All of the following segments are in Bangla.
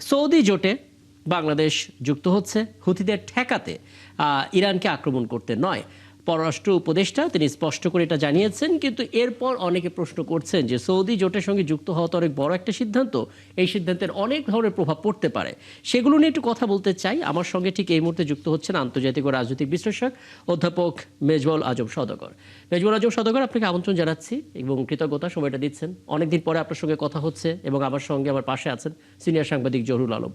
সৌদি জোটে বাংলাদেশ যুক্ত হচ্ছে হুথিদের ঠেকাতে, ইরানকে আক্রমণ করতে নয়। পররাষ্ট্র উপদেষ্টা তিনি স্পষ্ট করে এটা জানিয়েছেন, কিন্তু এরপর অনেকে প্রশ্ন করছেন যে সৌদি জোটের সঙ্গে যুক্ত হওয়া তো অনেক বড় একটা সিদ্ধান্ত, এই সিদ্ধান্তের অনেক ধরনের প্রভাব পড়তে পারে। সেগুলো নিয়ে একটু কথা বলতে চাই। আমার সঙ্গে ঠিক এই মুহূর্তে যুক্ত হচ্ছেন আন্তর্জাতিক ও রাজনৈতিক বিশ্লেষক অধ্যাপক মেজবুল আজম সওদাগর। মেজবুল আজম সওদাগর, আপনাকে আমন্ত্রণ জানাচ্ছি এবং কৃতজ্ঞতা সময়টা দিচ্ছেন। অনেকদিন পরে আপনার সঙ্গে কথা হচ্ছে এবং আমার সঙ্গে আমার পাশে আছেন সিনিয়র সাংবাদিক জহুরুল আলম।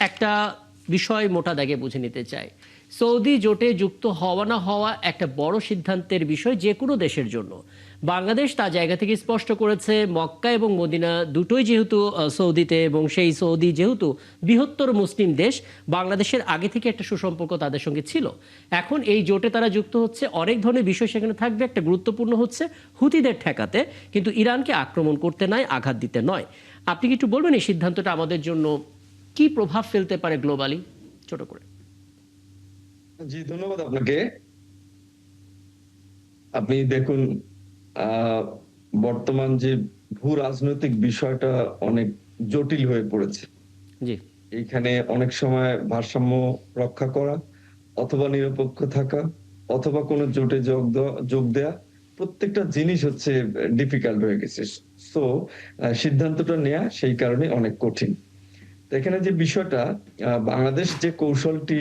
একটা বিষয় মোটা দাগে বুঝে নিতে চাই, সৌদি জোটে যুক্ত হওয়া না হওয়া একটা বড় সিদ্ধান্তের বিষয় যে কোনো দেশের জন্য। বাংলাদেশ তার জায়গা থেকে স্পষ্ট করেছে মক্কা এবং মদিনা দুটোই যেহেতু সৌদিতে, এবং সেই সৌদি যেহেতু বৃহত্তর মুসলিম দেশ, বাংলাদেশের আগে থেকে একটা সুসম্পর্ক তাদের সঙ্গে ছিল। এখন এই জোটে তারা যুক্ত হচ্ছে, অনেক ধরনের বিষয় সেখানে থাকবে। একটা গুরুত্বপূর্ণ হচ্ছে হুতিদের ঠেকাতে, কিন্তু ইরানকে আক্রমণ করতে নয়, আঘাত দিতে নয়। আপনি কি একটু বলবেন এই সিদ্ধান্তটা আমাদের জন্য কি প্রভাব ফেলতে পারে গ্লোবালি, ছোট করে? জি, ধন্যবাদ আপনাকে। আপনি দেখুন, আহ, বর্তমান যে ভূ রাজনৈতিক বিষয়টা অনেক জটিল হয়ে পড়েছে। জি। এইখানে অনেক সময় ভারসাম্য রক্ষা করা, অথবা নিরপেক্ষ থাকা, অথবা কোনো জোটে যোগ দেয়া, প্রত্যেকটা জিনিস হচ্ছে ডিফিকাল্ট হয়ে গেছে। সো সিদ্ধান্তটা নেয়া সেই কারণে অনেক কঠিন। তো এখানে যে বিষয়টা, বাংলাদেশ যে কৌশলটি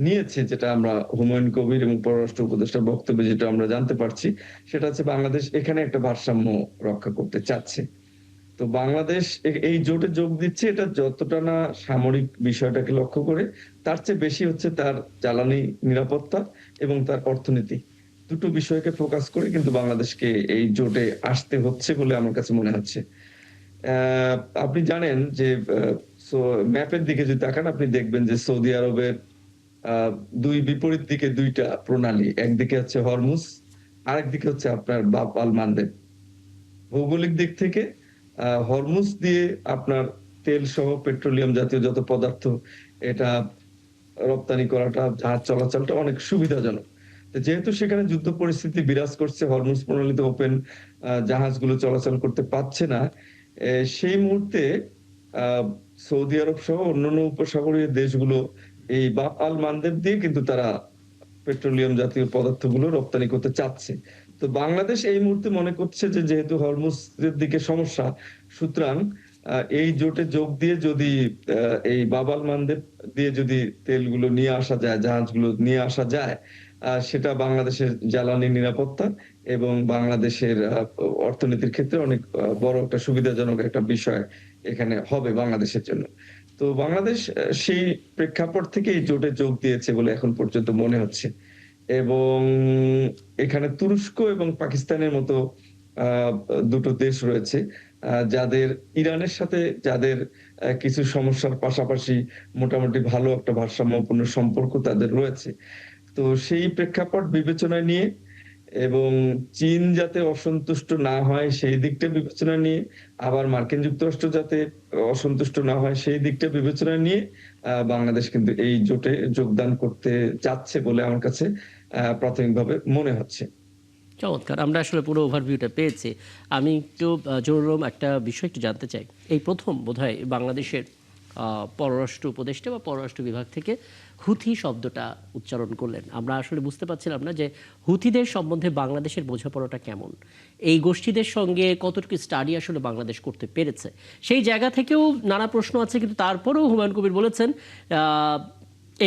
নিয়েছে, যেটা আমরা হুমায়ুন কবির এবং পররাষ্ট্র উপদেষ্টার বক্তব্যে যেটা আমরা জানতে পারছি, সেটা হচ্ছে বাংলাদেশ এখানে একটা ভারসাম্য রক্ষা করতে চাচ্ছে। তো বাংলাদেশ এই জোটে যোগ দিচ্ছে, এটা যতটা না সামরিক বিষয়টাকে লক্ষ্য করে, তার চেয়ে বেশি হচ্ছে তার জ্বালানি নিরাপত্তা এবং তার অর্থনীতি, দুটো বিষয়কে ফোকাস করে কিন্তু বাংলাদেশকে এই জোটে আসতে হচ্ছে বলে আমার কাছে মনে হচ্ছে। আপনি জানেন যে ম্যাপের দিকে যদি তাকান, আপনি দেখবেন যে সৌদি আরবের দুই বিপরীত দিকে দুইটা প্রণালী। একদিকে হচ্ছে হরমুজ, আরেকদিকে হচ্ছে আপনার বাব আল মানদেব। ভৌগোলিক দিক থেকে হরমুজ দিয়ে আপনার তেল সহ পেট্রোলিয়াম জাতীয় যত পদার্থ, এটা রপ্তানি করাটা, জাহাজ চলাচলটা অনেক সুবিধাজনক। তো যেহেতু সেখানে যুদ্ধ পরিস্থিতি বিরাজ করছে, হরমুজ প্রণালীতে ওপেন জাহাজগুলো চলাচল করতে পারছে না, সেই মুহূর্তে আহ, সৌদি আরব সহ অন্যান্য উপসাগরীয় দেশগুলো এই বাব আল মানদেব দিয়ে কিন্তু তারা পেট্রোলিয়াম জাতীয় পদার্থগুলো রপ্তানি করতে চাচ্ছে। তো বাংলাদেশ এই মুহূর্তে মনে করছে যে যেহেতু হরমুজের দিকে সমস্যা, সুতরাং এই জোটে যোগ দিয়ে যদি এই বাব আল মানদেব দিয়ে যদি তেলগুলো নিয়ে আসা যায়, জাহাজগুলো নিয়ে আসা যায়, সেটা বাংলাদেশের জ্বালানি নিরাপত্তা এবং বাংলাদেশের অর্থনীতির ক্ষেত্রে অনেক বড় একটা সুবিধাজনক একটা বিষয় এখানে হবে বাংলাদেশের জন্য। তো বাংলাদেশ সেই প্রেক্ষাপট থেকে এই জোটে যোগ দিয়েছে বলে এখন পর্যন্ত মনে হচ্ছে। এবং এখানে তুরস্ক এবং পাকিস্তানের মতো আহ, দুটো দেশ রয়েছে, যাদের ইরানের সাথে যাদের কিছু সমস্যার পাশাপাশি মোটামুটি ভালো একটা ভারসাম্যপূর্ণ সম্পর্ক তাদের রয়েছে। তো সেই প্রেক্ষাপট বিবেচনায় নিয়ে এবং চীন যাতে অসন্তুষ্ট না হয় সেই দিকটা বিবেচনা নিয়ে, আবার মার্কিন যুক্তরাষ্ট্র যাতে অসন্তুষ্ট না হয় সেই দিকটা বিবেচনা নিয়ে বাংলাদেশ কিন্তু এই জোটে যোগদান করতে যাচ্ছে বলে আমার কাছে প্রাথমিকভাবে মনে হচ্ছে। চমৎকার, আমরা আসলে পুরো ওভারভিউটা পেয়েছি। আমি একটু জরুরম একটা বিষয় একটু জানতে চাই। এই প্রথম বোধহয় বাংলাদেশের পররাষ্ট্র উপদেষ্টা বা পররাষ্ট্র বিভাগ থেকে হুথি শব্দটা উচ্চারণ করলেন। আমরা আসলে বুঝতে পারছিলাম না যে হুথিদের সম্বন্ধে বাংলাদেশের বোঝাপড়াটা কেমন, এই গোষ্ঠীদের সঙ্গে কতটুকু স্টাডি আসলে বাংলাদেশ করতে পেরেছে, সেই জায়গা থেকেও নানা প্রশ্ন আছে। কিন্তু তারপরেও হুমায়ুন কবির বলেছেন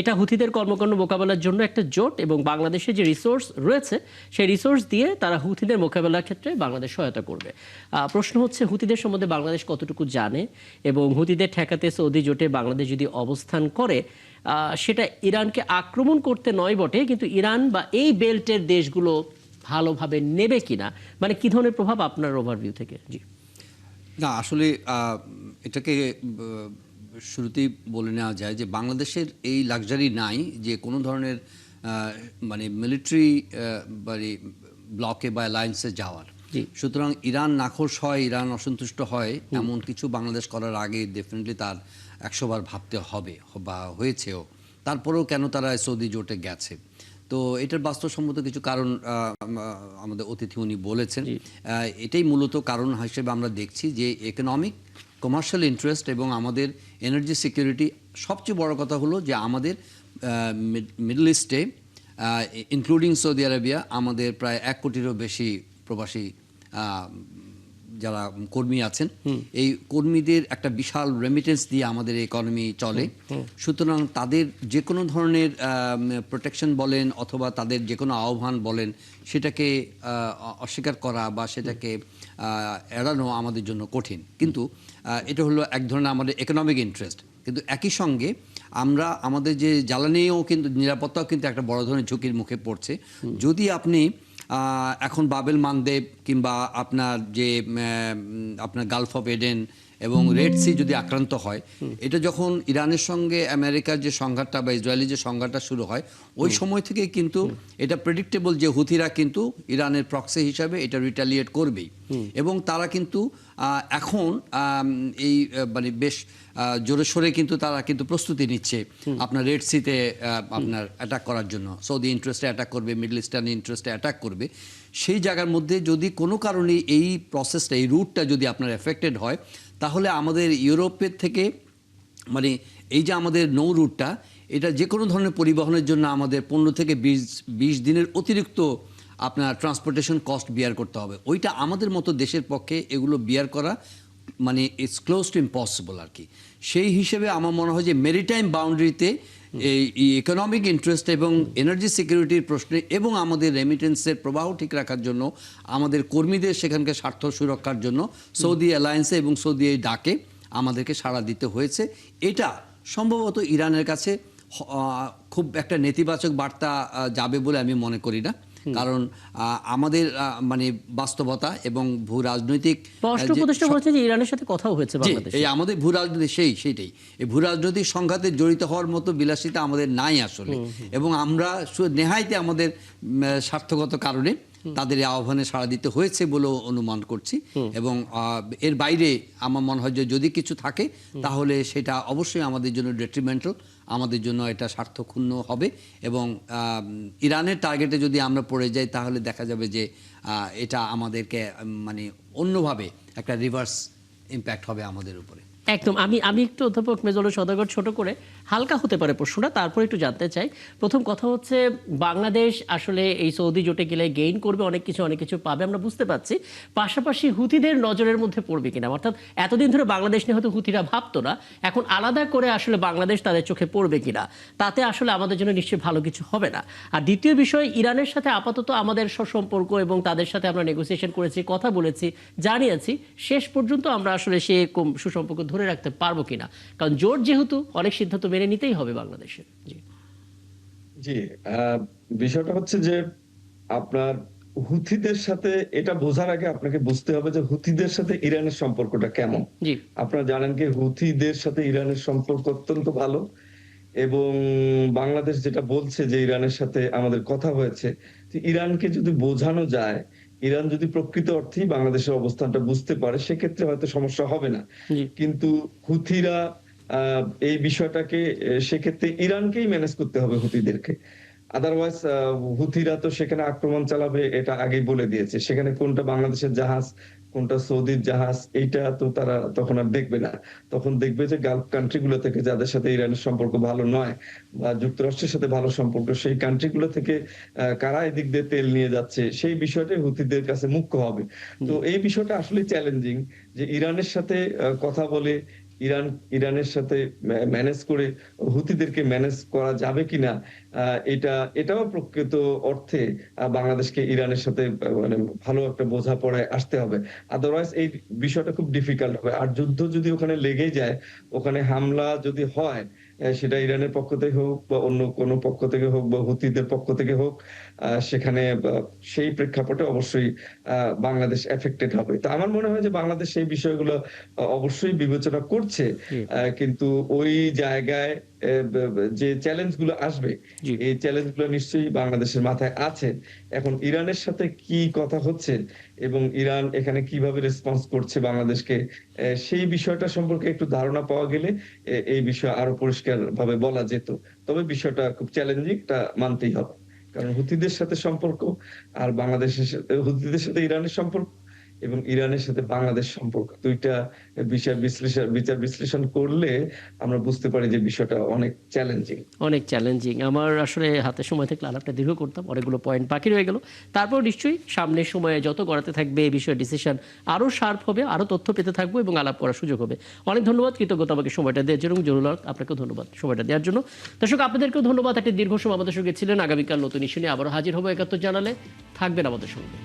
এটা হুথিদের কর্মকাণ্ড মোকাবেলার জন্য একটা জোট, এবং বাংলাদেশে যে রিসোর্স রয়েছে সেই রিসোর্স দিয়ে তারা হুথিদের মোকাবেলার ক্ষেত্রে বাংলাদেশ সহায়তা করবে। প্রশ্ন হচ্ছে হুথিদের সম্বন্ধে বাংলাদেশ কতটুকু জানে, এবং হুথিদের ঠেকাতে সৌদি জোটে বাংলাদেশ যদি অবস্থান করে, সেটা ইরানকে আক্রমণ করতে নয় বটে, কিন্তু ইরান বা এই বেল্টের দেশগুলো ভালোভাবে নেবে কিনা, মানে কি ধরনের প্রভাব আপনার ওভারভিউ থেকে? জি। না, আসলে এটাকে শুরুতেই বলে নেওয়া যায় যে বাংলাদেশের এই লাক্সারি নাই যে কোনো ধরনের মানে মিলিটারি মানে ব্লকে বা অ্যালায়েন্সে যাওয়ার। জি। সুতরাং ইরান নাখোশ হয়, ইরান অসন্তুষ্ট হয়, এমন কিছু বাংলাদেশ করার আগে ডেফিনেটলি তার 100 বার ভাবতে হবে বা হয়েছেও। তারপরেও কেন তারা সৌদি জোটে গেছে, তো এটার বাস্তবসম্মত কিছু কারণ আমাদের অতিথি উনি বলেছেন। এটাই মূলত কারণ হিসেবে আমরা দেখছি যে ইকোনমিক কমার্শিয়াল ইন্টারেস্ট এবং আমাদের এনার্জি সিকিউরিটি। সবচেয়ে বড় কথা হলো যে আমাদের মিডল ইস্টে ইনক্লুডিং সৌদি আরবিয়া আমাদের প্রায় 1 কোটিরও বেশি প্রবাসী যারা কর্মী আছেন, এই কর্মীদের একটা বিশাল রেমিটেন্স দিয়ে আমাদের ইকোনমি চলে। সুতরাং তাদের যে কোনো ধরনের প্রোটেকশন বলেন অথবা তাদের যে কোনো আহ্বান বলেন, সেটাকে অস্বীকার করা বা সেটাকে এড়ানো আমাদের জন্য কঠিন। কিন্তু এটা হলো এক ধরনের আমাদের ইকোনমিক ইন্টারেস্ট। কিন্তু একই সঙ্গে আমরা আমাদের যে জ্বালানিও কিন্তু নিরাপত্তাও কিন্তু একটা বড় ধরনের ঝুঁকির মুখে পড়ছে। যদি আপনি এখন বাবেল মানদেব কিংবা আপনার যে আপনার গালফ অফ এডেন এবং রেড সি যদি আক্রান্ত হয়, এটা যখন ইরানের সঙ্গে আমেরিকার যে সংঘাতটা বা ইসরায়েলের যে সংঘাতটা শুরু হয়, ওই সময় থেকে কিন্তু এটা প্রেডিক্টেবল যে হুথিরা কিন্তু ইরানের প্রক্সি হিসাবে এটা রিটালিয়েট করবেই। এবং তারা কিন্তু এখন এই মানে বেশ জোরে সোরে কিন্তু তারা কিন্তু প্রস্তুতি নিচ্ছে আপনার রেড সিতে আপনার অ্যাটাক করার জন্য। সৌদি ইন্টারেস্টে অ্যাটাক করবে, মিডল ইস্টার্ন ইন্টারেস্টে অ্যাটাক করবে। সেই জায়গার মধ্যে যদি কোনো কারণে এই প্রসেসটা, এই রুটটা যদি আপনার এফেক্টেড হয়, তাহলে আমাদের ইউরোপের থেকে মানে এই যে আমাদের নৌ রুটটা, এটা যে কোনো ধরনের পরিবহনের জন্য আমাদের 15 থেকে 20 দিনের অতিরিক্ত আপনার ট্রান্সপোর্টেশন কস্ট বিয়ার করতে হবে। ওইটা আমাদের মতো দেশের পক্ষে এগুলো বিয়ার করা মানে ইটস ক্লোজ টু ইম্পসিবল আর কি। সেই হিসেবে আমার মনে হয় যে মেরিটাইম বাউন্ডারিতে এই ইকোনমিক ইন্টারেস্ট এবং এনার্জি সিকিউরিটির প্রশ্নে এবং আমাদের রেমিটেন্সের প্রবাহ ঠিক রাখার জন্য, আমাদের কর্মীদের সেখানকার স্বার্থ সুরক্ষার জন্য সৌদি অ্যালায়েন্সে এবং সৌদি এই ডাকে আমাদেরকে সাড়া দিতে হয়েছে। এটা সম্ভবত ইরানের কাছে খুব একটা নেতিবাচক বার্তা যাবে বলে আমি মনে করি না। কারণ আমাদের মানে বাস্তবতা এবং ভূ রাজনৈতিক পররাষ্ট্র উপদেষ্টা বলেছেন যে ইরানের সাথে কথাও হয়েছে বাংলাদেশে। এই আমাদের ভূ রাজনীতি সেইটাই এই ভূ রাজনৈতিক সংঘাতে জড়িত হওয়ার মতো বিলাসিতা আমাদের নাই আসলে। এবং আমরা নেহাইতে আমাদের স্বার্থগত কারণে তাদের এই আহ্বানে সাড়া দিতে হয়েছে বলে অনুমান করছি। এবং এর বাইরে আমার মনে হয় যে যদি কিছু থাকে তাহলে সেটা অবশ্যই আমাদের জন্য ডেট্রিমেন্টাল, আমাদের জন্য এটা স্বার্থক্ষুণ্ণ হবে। এবং ইরানের টার্গেটে যদি আমরা পড়ে যাই তাহলে দেখা যাবে যে এটা আমাদেরকে মানে অন্যভাবে একটা রিভার্স ইম্প্যাক্ট হবে আমাদের উপরে। একদম। আমি একটু অধ্যাপক মেজলুর সওদাগর ছোট করে হালকা হতে পারে প্রশ্নটা, তারপর একটু জানতে চাই। প্রথম কথা হচ্ছে, বাংলাদেশ আসলে এই সৌদি জোটে গেলে গেইন করবে, অনেক কিছু পাবে, আমরা বুঝতে পারছি। পাশাপাশি হুথিদের নজরের মধ্যে পড়বে কিনা, অর্থাৎ এতদিন ধরে বাংলাদেশ নিয়ে হয়তো হুথিরা ভাবতো না, এখন আলাদা করে আসলে বাংলাদেশ তাদের চোখে পড়বে কিনা, তাতে আসলে আমাদের জন্য নিশ্চয়ই ভালো কিছু হবে না। আর দ্বিতীয় বিষয়, ইরানের সাথে আপাতত আমাদের সুসম্পর্ক এবং তাদের সাথে আমরা নেগোসিয়েশন করেছি, কথা বলেছি, জানিয়েছি, শেষ পর্যন্ত আমরা আসলে সে সুসম্পর্ক ধরে রাখতে পারবো কিনা, কারণ জোট যেহেতু অনেক সিদ্ধান্ত মেনে নিতেই হবে বাংলাদেশের। জি, বিষয়টা হচ্ছে যে আপনার হুথিদের সাথে এটা বোঝার আগে আপনাকে বুঝতে হবে যে হুথিদের সাথে ইরানের সম্পর্কটা কেমন। জি, আপনারা জানেন কি হুথিদের সাথে ইরানের সম্পর্ক অত্যন্ত ভালো। এবং বাংলাদেশ যেটা বলছে যে ইরানের সাথে আমাদের কথা হয়েছে, তো ইরানকে যদি বোঝানো যায়, ইরান যদি প্রকৃত অর্থেই বাংলাদেশের অবস্থানটা বুঝতে পারে, সেক্ষেত্রে হয়তো সমস্যা হবে না। জি, কিন্তু হুথিরা এই বিষয়টাকে সেক্ষেত্রে ইরানকেই ম্যানেজ করতে হবে হুথিদেরকে। আদারওয়াইজ হুথিরা তো সেখানে আক্রমণ চালাবে, এটা আগেই বলে দিয়েছে। সেখানে কোনটা বাংলাদেশের জাহাজ, কোনটা সৌদির জাহাজ, এইটা তো তারা তখন আর দেখবে না। তখন দেখবে যে গালফ কান্ট্রি গুলো থেকে যাদের সাথে ইরানের সম্পর্ক ভালো নয় বা যুক্তরাষ্ট্রের সাথে ভালো সম্পর্ক, সেই কান্ট্রি গুলো থেকে কারা এদিক দিয়ে তেল নিয়ে যাচ্ছে, সেই বিষয়টাই হুথিদের কাছে মুখ্য হবে। তো এই বিষয়টা আসলে চ্যালেঞ্জিং যে ইরানের সাথে কথা বলে ইরানের সাথে ম্যানেজ করে হুথিদেরকে ম্যানেজ করা যাবে কিনা, এটাও প্রকৃত অর্থে বাংলাদেশকে ইরানের সাথে মানে ভালো একটা বোঝাপড়ায় আসতে হবে। আদারওয়াইজ এই বিষয়টা খুব ডিফিকাল্ট হবে। আর যুদ্ধ যদি ওখানে লেগেই যায়, ওখানে হামলা যদি হয়, সেটা ইরানের পক্ষ থেকে হোক বা অন্য কোনো পক্ষ থেকে হোক বা হুথিদের পক্ষ থেকে হোক, সেখানে সেই প্রেক্ষাপটে অবশ্যই বাংলাদেশ এফেক্টেড হবে। তো আমার মনে হয় যে বাংলাদেশ সেই বিষয়গুলো অবশ্যই বিবেচনা করছে। জি, কিন্তু ওই জায়গায় যে চ্যালেঞ্জ গুলো আসবে, জি, এই চ্যালেঞ্জ গুলো নিশ্চয়ই বাংলাদেশের মাথায় আছে। এখন ইরানের সাথে কি কথা হচ্ছে এবং ইরান এখানে কিভাবে রেসপন্স করছে বাংলাদেশকে, সেই বিষয়টা সম্পর্কে একটু ধারণা পাওয়া গেলে এই বিষয়ে আরো পরিষ্কার ভাবে বলা যেত। তবে বিষয়টা খুব চ্যালেঞ্জিং, এটা মানতেই হবে। কারণ হুথিদের সাথে সম্পর্ক আর বাংলাদেশের হুথিদের সাথে ইরানের সম্পর্ক, এবং ইরানের সাথে বাংলাদেশ সম্পর্ক, দুইটা বিচার বিশ্লেষণ করলে আমরা বুঝতে পারি যে বিষয়টা অনেক চ্যালেঞ্জিং। অনেক চ্যালেঞ্জিং। আমার আসলে হাতে সময় থাকলে আলাপটা দীর্ঘ করতাম, অনেকগুলো পয়েন্ট বাকি রয়ে গেল। তারপর নিশ্চয়ই সামনের সময়ে যত গড়াতে থাকবে এই বিষয়ে ডিসিশন আরও শার্প হবে, আরও তথ্য পেতে থাকবো এবং আলাপ করার সুযোগ হবে। অনেক ধন্যবাদ, কৃতজ্ঞতা আমাকে সময়টা দেওয়ার জন্য। জরুল হক, আপনাকেও ধন্যবাদ সময়টা দেওয়ার জন্য। দর্শক, আপনাদেরকেও ধন্যবাদ, একটা দীর্ঘ সময় আমাদের সঙ্গে ছিলেন। আগামীকাল নতুন ইস্যু নিয়ে আবারও হাজির হবো ৭১ জানালে। থাকবেন আমাদের সঙ্গে।